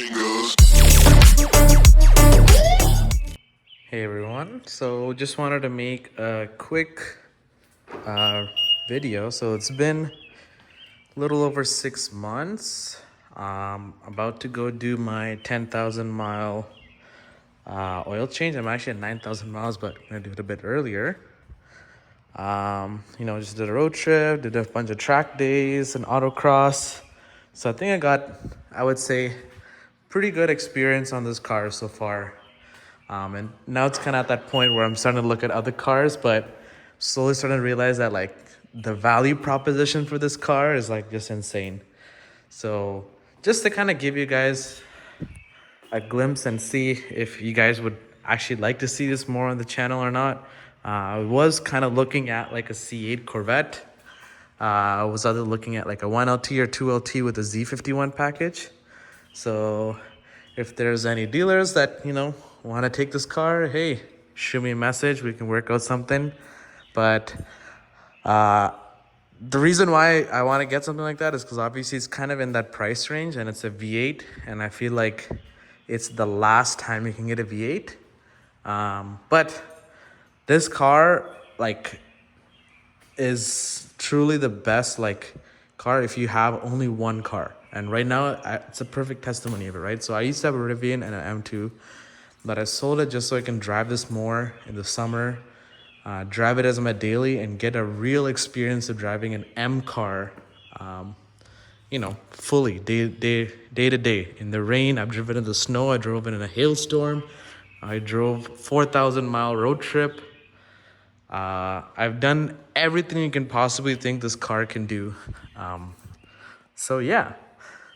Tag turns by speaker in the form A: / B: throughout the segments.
A: fingers.
B: Hey everyone, so just wanted to make a quick uh, video. So it's been a little over 6 months. About to go do my 10,000 mile oil change. I'm actually at 9,000 miles, but I'm gonna do it a bit earlier. Just did a road trip, did a bunch of track days and autocross. So I think I would say, pretty good experience on this car so far. And now it's kind of at that point where I'm starting to look at other cars, but slowly starting to realize that like the value proposition for this car is like just insane. So just to kind of give you guys a glimpse and see if you guys would actually like to see this more on the channel or not. I was kind of looking at like a C8 Corvette. I was either looking at like a 1LT or 2LT with a Z51 package. So if there's any dealers that, want to take this car, hey, shoot me a message. We can work out something. But the reason why I want to get something like that is because obviously it's kind of in that price range and it's a V8. And I feel like it's the last time you can get a V8. But this car, like, is truly the best, like, car if you have only one car. And right now, it's a perfect testimony of it, right? So I used to have a Rivian and an M2, but I sold it just so I can drive this more in the summer, drive it as my daily, and get a real experience of driving an M car, fully, day to day. In the rain, I've driven in the snow, I drove it in a hailstorm, I drove 4,000 mile road trip. I've done everything you can possibly think this car can do. So yeah.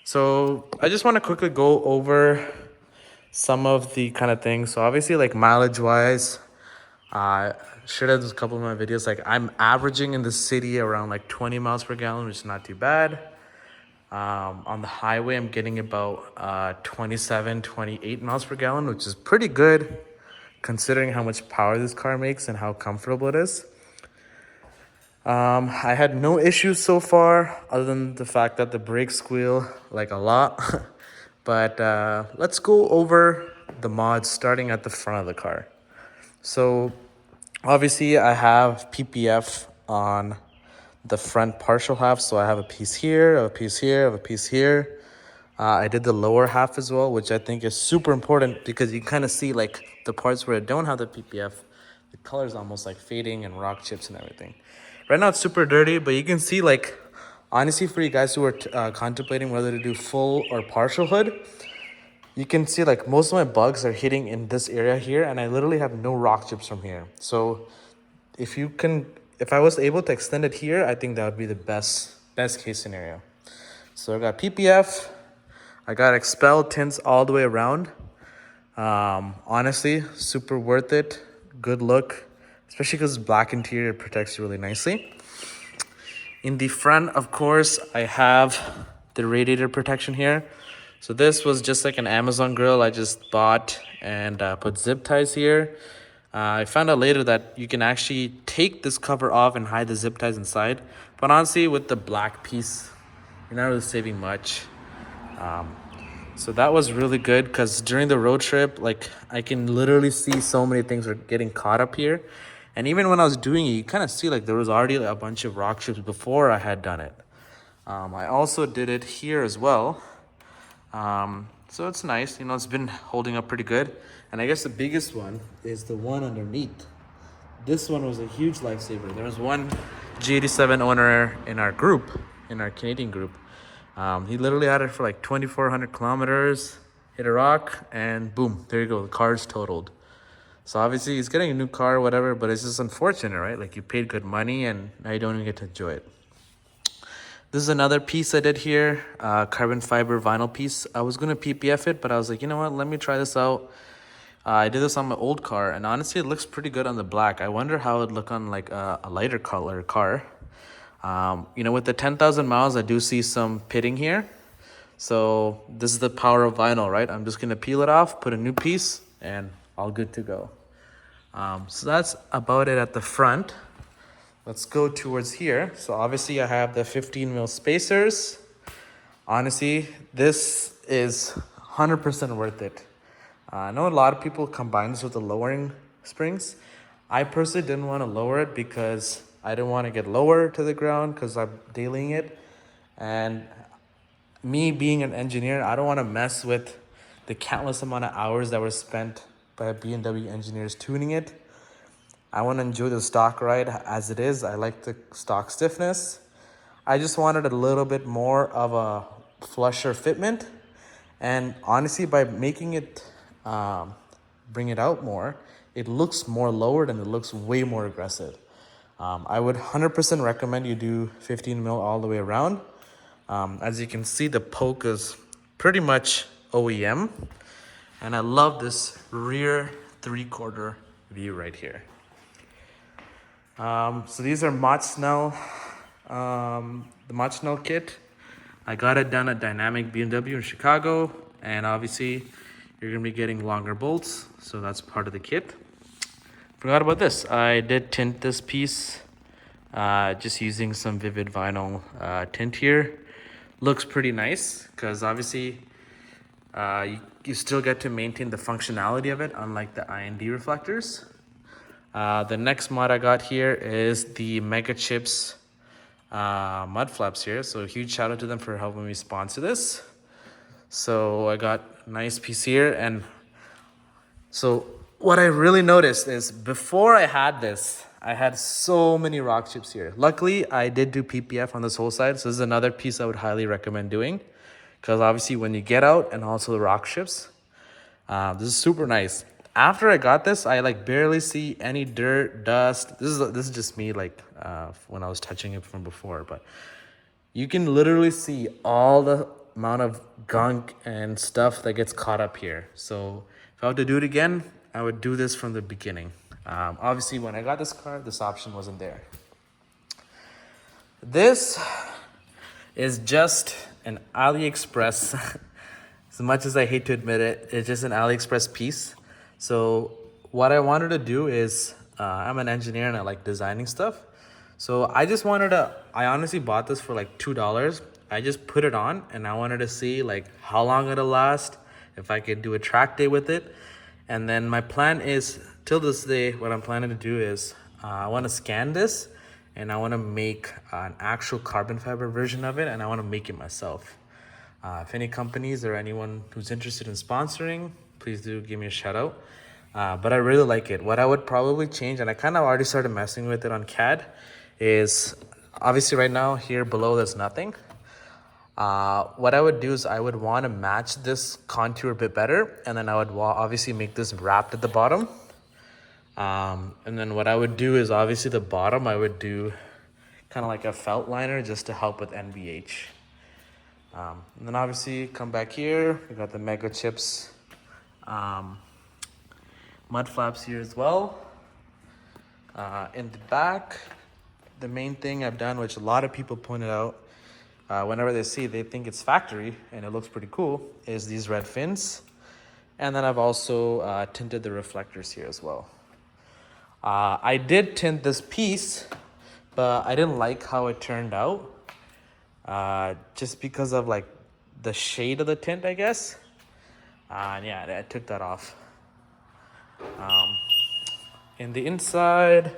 B: So I just want to quickly go over some of the kind of things. So obviously, like, mileage wise, I shared a couple of my videos. Like, I'm averaging in the city around like 20 miles per gallon, which is not too bad. On the highway, I'm getting about 27, 28 miles per gallon, which is pretty good considering how much power this car makes and how comfortable it is. I had no issues so far, other than the fact that the brakes squeal like a lot. But let's go over the mods starting at the front of the car. So obviously I have PPF on the front partial half. So I have a piece here, a piece here, a piece here. I did the lower half as well, which I think is super important because you kind of see like the parts where I don't have the PPF, the color is almost like fading and rock chips and everything. Right now it's super dirty, but you can see, like, honestly, for you guys who are contemplating whether to do full or partial hood, you can see like most of my bugs are hitting in this area here, and I literally have no rock chips from here. So if I was able to extend it here, I think that would be the best case scenario. So I got PPF, I got expel tints all the way around. Honestly, super worth it. Good look, especially because black interior protects you really nicely. In the front, of course, I have the radiator protection here. So this was just like an Amazon grill I just bought and put zip ties here. I found out later that you can actually take this cover off and hide the zip ties inside. But honestly, with the black piece, you're not really saving much. So that was really good because during the road trip, like, I can literally see so many things are getting caught up here. And even when I was doing it, you kind of see like there was already a bunch of rock chips before I had done it. I also did it here as well. So it's nice, it's been holding up pretty good. And I guess the biggest one is the one underneath. This one was a huge lifesaver. There was one G87 owner in our group, in our Canadian group. He literally had it for like 2,400 kilometers, hit a rock, and boom, there you go, the car's totaled. So obviously he's getting a new car or whatever, but it's just unfortunate, right? Like, you paid good money and now you don't even get to enjoy it. This is another piece I did here, carbon fiber vinyl piece. I was gonna PPF it, but I was like, you know what, let me try this out. I did this on my old car, and honestly, it looks pretty good on the black. I wonder how it would look on like a lighter color car. With the 10,000 miles, I do see some pitting here. So this is the power of vinyl, right? I'm just gonna peel it off, put a new piece, and all good to go. So that's about it at the front. Let's go towards here. So obviously I have the 15 mil spacers. Honestly, this is 100% worth it. I know a lot of people combine this with the lowering springs. I personally didn't want to lower it because I didn't want to get lower to the ground because I'm dailying it. And me being an engineer, I don't want to mess with the countless amount of hours that were spent by BMW engineers tuning it. I want to enjoy the stock ride as it is. I like the stock stiffness. I just wanted a little bit more of a flusher fitment. And honestly, by making it bring it out more, it looks more lowered and it looks way more aggressive. I would 100% recommend you do 15 mil all the way around. As you can see, the poke is pretty much OEM. And I love this rear 3/4 view right here. So these are the Mott Snell kit. I got it done at Dynamic BMW in Chicago, and obviously you're gonna be getting longer bolts, so that's part of the kit. Forgot about this. I did tint this piece, just using some Vivid Vinyl tint here. Looks pretty nice, because obviously you still get to maintain the functionality of it, unlike the IND reflectors. The next mod I got here is the Mega Chips mud flaps here. So a huge shout out to them for helping me sponsor this. So I got a nice piece here. And so what I really noticed is before I had this, I had so many rock chips here. Luckily, I did do PPF on this whole side. So this is another piece I would highly recommend doing. Because obviously when you get out and also the rock chips, this is super nice. After I got this, I like barely see any dirt, dust. This is just me like when I was touching it from before, but you can literally see all the amount of gunk and stuff that gets caught up here. So if I were to do it again, I would do this from the beginning. Obviously, when I got this car, this option wasn't there. This is just an AliExpress. As much as I hate to admit it, it's just an AliExpress piece. So what I wanted to do is, I'm an engineer and I like designing stuff. So I honestly bought this for like $2. I just put it on and I wanted to see like how long it'll last, if I could do a track day with it. And then my plan is, till this day, what I'm planning to do is, I want to scan this and I want to make an actual carbon fiber version of it, and I want to make it myself. If any companies or anyone who's interested in sponsoring, please do give me a shout out. But I really like it. What I would probably change, and I kind of already started messing with it on CAD, is obviously right now here below there's nothing. What I would do is I would want to match this contour a bit better, and then I would obviously make this wrapped at the bottom. And then what I would do is obviously the bottom I would do kind of like a felt liner just to help with NVH. And then obviously come back here, we got the Mega Chips mud flaps here as well. In the back, the main thing I've done, which a lot of people pointed out, whenever they see it, they think it's factory and it looks pretty cool, is these red fins. And then I've also tinted the reflectors here as well. I did tint this piece, but I didn't like how it turned out. Just because of like the shade of the tint, I guess. And yeah, I took that off. In the inside,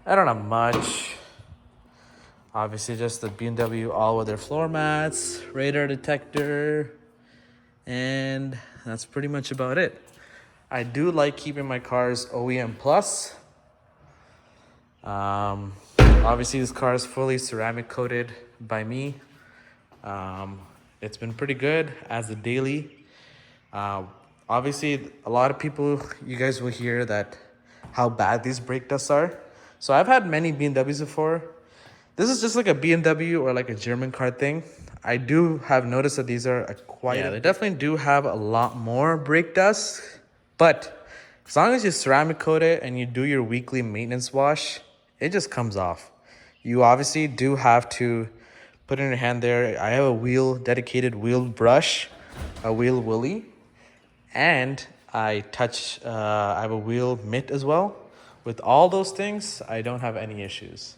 B: I don't have much. Obviously just the BMW all-weather floor mats, radar detector, and that's pretty much about it. I do like keeping my cars OEM plus. Obviously this car is fully ceramic coated by me. It's been pretty good as a daily. Obviously a lot of people, you guys will hear that how bad these brake dusts are. So I've had many BMWs before. This is just like a BMW or like a German car thing. I do have noticed that these are they definitely do have a lot more brake dust, but as long as you ceramic coat it and you do your weekly maintenance wash, it just comes off. You obviously do have to put in your hand there. I have a dedicated wheel brush, a wheel willy, and I have a wheel mitt as well. With all those things, I don't have any issues.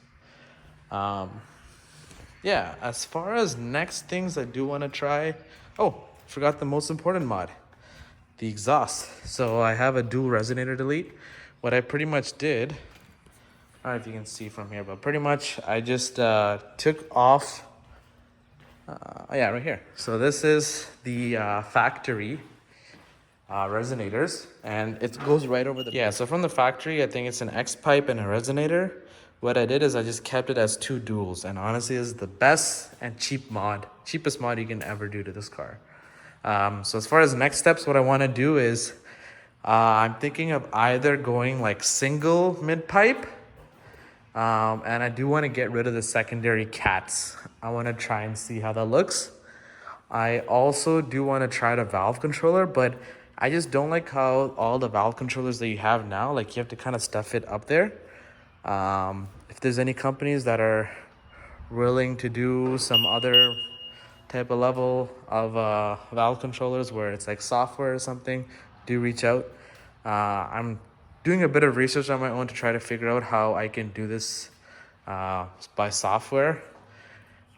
B: Yeah, as far as next things I do want to try. Oh, forgot the most important mod, the exhaust. So I have a dual resonator delete. What I pretty much did, I don't know if you can see from here, but pretty much I just took off, yeah, right here. So this is the factory resonators, and it goes right over the, yeah, so from the factory, I think it's an X pipe and a resonator. What I did is I just kept it as 2 duals, and honestly, this is the best and cheapest mod you can ever do to this car. So as far as next steps, what I want to do is I'm thinking of either going like single mid pipe, and I do want to get rid of the secondary cats. I want to try and see how that looks. I also do want to try the valve controller, but I just don't like how all the valve controllers that you have now, like you have to kind of stuff it up there. If there's any companies that are willing to do some other type of level of valve controllers where it's like software or something, do reach out. I'm doing a bit of research on my own to try to figure out how I can do this by software.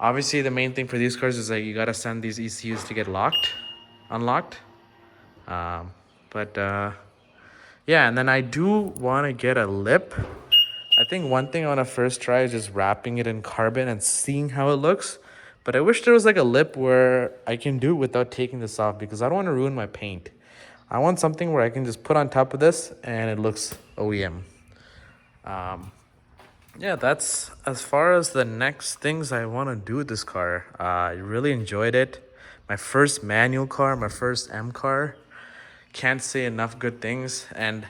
B: Obviously, the main thing for these cars is like you gotta send these ECUs to get unlocked. Yeah, and then I do want to get a lip. I think one thing I want to first try is just wrapping it in carbon and seeing how it looks. But I wish there was like a lip where I can do it without taking this off, because I don't want to ruin my paint. I want something where I can just put on top of this and it looks OEM. Yeah, that's as far as the next things I want to do with this car. I really enjoyed it. My first manual car, my first M car. Can't say enough good things. And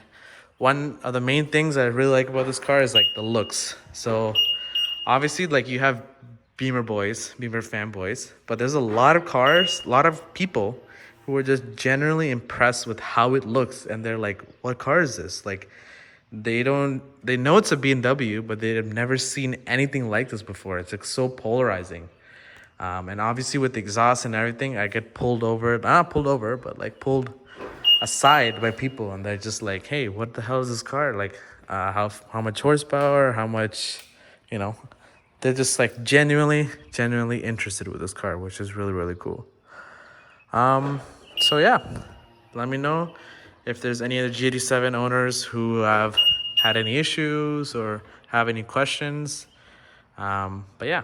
B: one of the main things I really like about this car is like the looks. So obviously, like you have Beamer fanboys, but there's a lot of cars, a lot of people who are just generally impressed with how it looks, and they're like, what car is this? Like, they know it's a BMW, but they've never seen anything like this before. It's like so polarizing. And obviously with the exhaust and everything, I get pulled over, not pulled over, but like pulled aside by people, and they're just like, hey, what the hell is this car? Like, how much horsepower, how much, you know, they're just like genuinely interested with this car, which is really, really cool. So yeah, let me know if there's any other G87 owners who have had any issues or have any questions. But yeah.